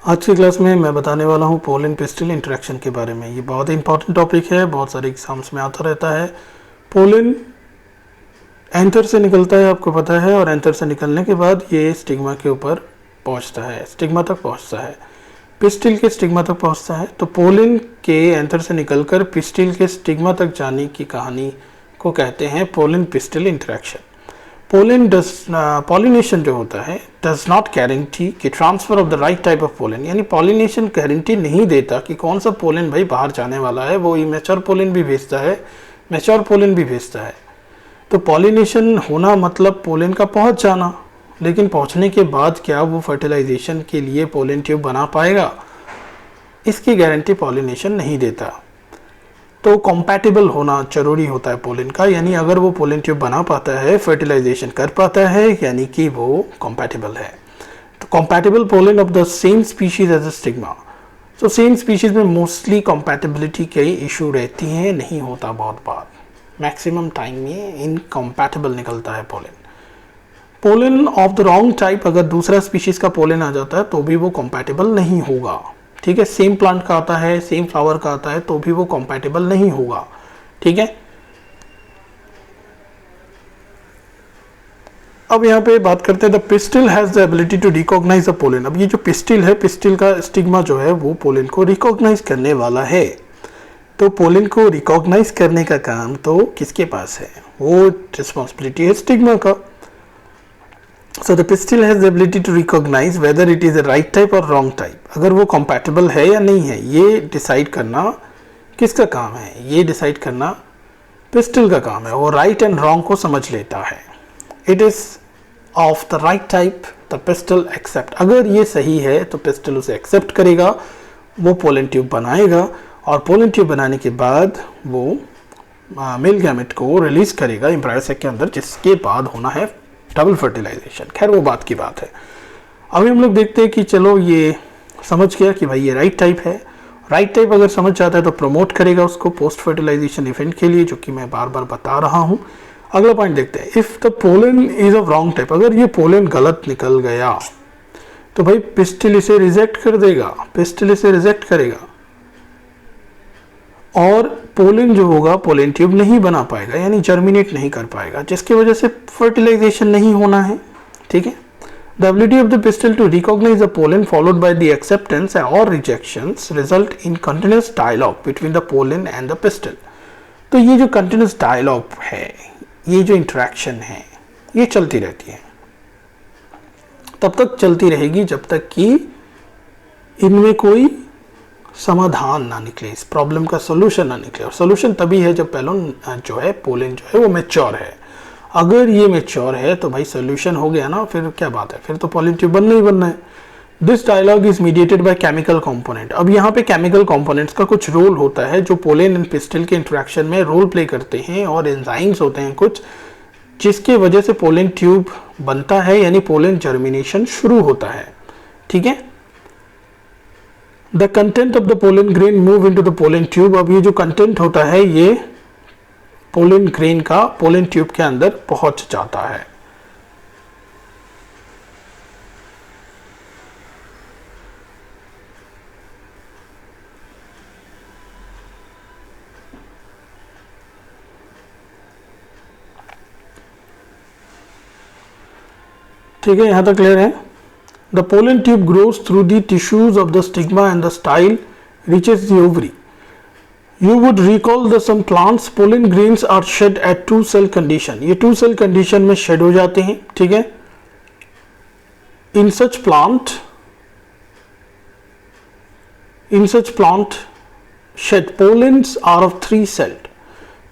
आज की क्लास में मैं बताने वाला हूँ पोलन पिस्टल इंटरेक्शन के बारे में। ये बहुत इंपॉर्टेंट टॉपिक है, बहुत सारे एग्जाम्स में आता रहता है। पोलन एंथर से निकलता है, आपको पता है, और एंथर से निकलने के बाद ये स्टिग्मा के ऊपर पहुँचता है, स्टिग्मा तक पहुँचता है, पिस्टिल के स्टिग्मा तक पहुँचता है। तो पोलन के एंथर से निकलकर पिस्टिल के स्टिग्मा तक जाने की कहानी को कहते हैं पोलन पिस्टल इंटरेक्शन। पॉलिनेशन जो होता है डज नॉट गारंटी कि transfer of the right type of pollen, यानी पॉलिनेशन गारंटी नहीं देता कि कौन सा पोलन भाई बाहर जाने वाला है। वो इमेच्योर पोलन भी भेजता है, मैच्योर पोलन भी भेजता है। तो पॉलिनेशन होना मतलब पोलन का पहुंच जाना, लेकिन पहुंचने के बाद क्या वो फर्टिलाइजेशन के लिए पोलन ट्यूब बना पाएगा, इसकी गारंटी पॉलिनेशन नहीं देता। तो कॉम्पैटिबल होना जरूरी होता है पोलन का, यानी अगर वो पोलन ट्यूब बना पाता है, फर्टिलाइजेशन कर पाता है, यानी कि वो कॉम्पैटिबल है। तो compatible pollen of the same species as a stigma. तो सेम स्पीशीज में मोस्टली कॉम्पैटिबिलिटी के इशू रहती हैं, नहीं होता बहुत बार, मैक्सिमम टाइम में इनकॉम्पैटिबल निकलता है pollen. Pollen of the wrong type, अगर दूसरा स्पीशीज का पोलन आ जाता है तो भी वो कॉम्पैटिबल नहीं होगा। ठीक है, सेम प्लांट का आता है, सेम फ्लावर का आता है, तो भी वो कॉम्पैटिबल नहीं होगा। ठीक है, अब यहाँ पे बात करते हैं the pistil has the ability to recognise the pollen. अब ये जो पिस्टिल है, पिस्टिल का स्टिग्मा जो है वो पोलन को रिकॉग्नाइज करने वाला है। तो पोलन को रिकॉग्नाइज करने का काम तो किसके पास है, वो रिस्पॉन्सिबिलिटी है स्टिग्मा का। So the pistil has the ability to recognize whether it is a right type or wrong type. अगर वो compatible है या नहीं है, ये डिसाइड करना किसका काम है, ये डिसाइड करना पिस्टल का काम है। वो राइट एंड रॉन्ग को समझ लेता है। It is of the right type the pistil accept. अगर ये सही है तो पिस्टल उसे एक्सेप्ट करेगा, वो पोलन ट्यूब बनाएगा, और पोलन ट्यूब बनाने के बाद वो मेल गैमेट को रिलीज करेगा एम्ब्रायो सैक के अंदर, जिसके बाद होना है डबल फर्टिलाइजेशन। खैर वो बात की बात है। अभी हम लोग देखते हैं कि चलो ये समझ गया कि भाई ये राइट टाइप है। राइट टाइप अगर समझ जाता है तो प्रमोट करेगा उसको पोस्ट फर्टिलाइजेशन इवेंट के लिए, जो कि मैं बार बार बता रहा हूँ। अगला पॉइंट देखते हैं, if the pollen is of wrong type, अगर ये पोलन गलत निकल गया तो भाई पिस्टिल इसे रिजेक्ट कर देगा, पिस्टिल इसे रिजेक्ट करेगा, और पोलन जो होगा पोलन ट्यूब नहीं बना पाएगा, यानी जर्मिनेट नहीं कर पाएगा, जिसकी वजह से फर्टिलाइजेशन नहीं होना है। ठीक है, the ability of the pistil to recognise the pollen followed by the acceptance और rejections result in continuous dialogue between the pollen and the pistil. तो ये जो कंटिन्यूअस डायलॉग है, ये जो इंटरेक्शन है, ये चलती रहती है, तब तक चलती रहेगी जब तक कि इनमें कोई समाधान ना निकले, इस प्रॉब्लम का सोल्यूशन ना निकले। और सोल्यूशन तभी है जब पोलन जो है वो मैच्योर है। अगर ये मैच्योर है तो भाई सोल्यूशन हो गया ना, फिर क्या बात है, फिर तो पोलन ट्यूब बनना ही बनना है। This dialogue is mediated by chemical component. अब यहाँ पे केमिकल कंपोनेंट्स का कुछ रोल होता है जो पोलन एंड पिस्टिल के इंटरेक्शन में रोल प्ले करते हैं, और एंजाइम्स होते हैं कुछ, जिसके वजह से पोलन ट्यूब बनता है, यानी पोलन जर्मिनेशन शुरू होता है। ठीक है, the content of the pollen grain move into the pollen tube. अब ये जो कंटेंट होता है ये पोलन ग्रेन का पोलन ट्यूब के अंदर पहुंच जाता है। ठीक है, यहां तक क्लियर है। The pollen tube grows through the tissues of the stigma and the style reaches the ovary. You would recall that some plants pollen grains are shed at 2 cell condition. ये 2 cell condition में shed हो जाते हैं। ठीक है, in such plant shed pollens are of 3 celled.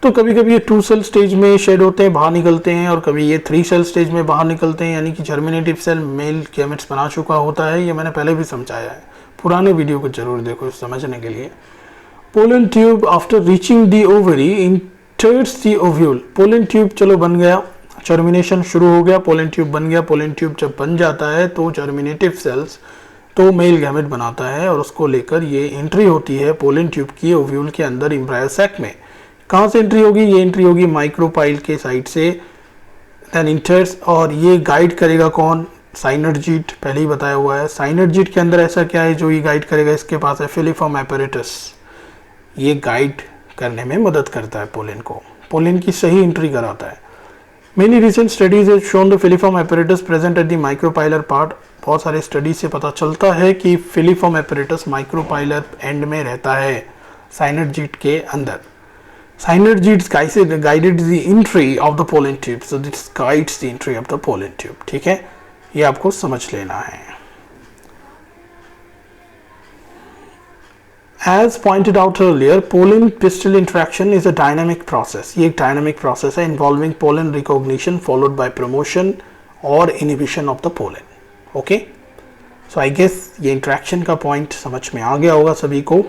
तो कभी कभी ये 2 सेल स्टेज में शेड होते हैं, बाहर निकलते हैं, और कभी ये 3 सेल स्टेज में बाहर निकलते हैं, यानी कि जर्मिनेटिव सेल मेल गैमेट्स बना चुका होता है। ये मैंने पहले भी समझाया है, पुराने वीडियो को जरूर देखो समझने के लिए। Pollen tube after reaching the ovary इंटर्स the ovule. Pollen tube चलो बन गया, जर्मिनेशन शुरू हो गया, पोलन ट्यूब बन गया। पोलन ट्यूब जब बन जाता है तो जर्मिनेटिव सेल्स तो मेल गैमेट बनाता है, और उसको लेकर ये एंट्री होती है पोलन ट्यूब की ओव्यूल के अंदर एम्ब्रायो सैक में। कहाँ से एंट्री होगी, ये एंट्री होगी माइक्रोपाइल के साइड से, देन इंटर्स, और ये गाइड करेगा कौन, साइनर्जीट पहले ही बताया हुआ है। साइनर्जीट के अंदर ऐसा क्या है जो ये गाइड करेगा, इसके पास है फिलीफॉर्म एपरेटस, ये गाइड करने में मदद करता है पोलन को, पोलन की सही एंट्री कराता है। Many recent studies have shown the filiform apparatus present at the micropylar part, बहुत सारे स्टडी से पता चलता है कि फिलीफॉर्म एपरेटस माइक्रोपाइलर एंड में रहता है साइनर्जीट के अंदर। Synergids guided the entry of the pollen tube, so this guides the entry of the pollen tube. ठीक है, ये आपको समझ लेना है। As pointed out earlier, pollen-pistil interaction is a dynamic process. ये एक dynamic process है involving pollen recognition followed by promotion और inhibition of the pollen. Okay? So I guess ये interaction का point समझ में आ गया होगा सभी को।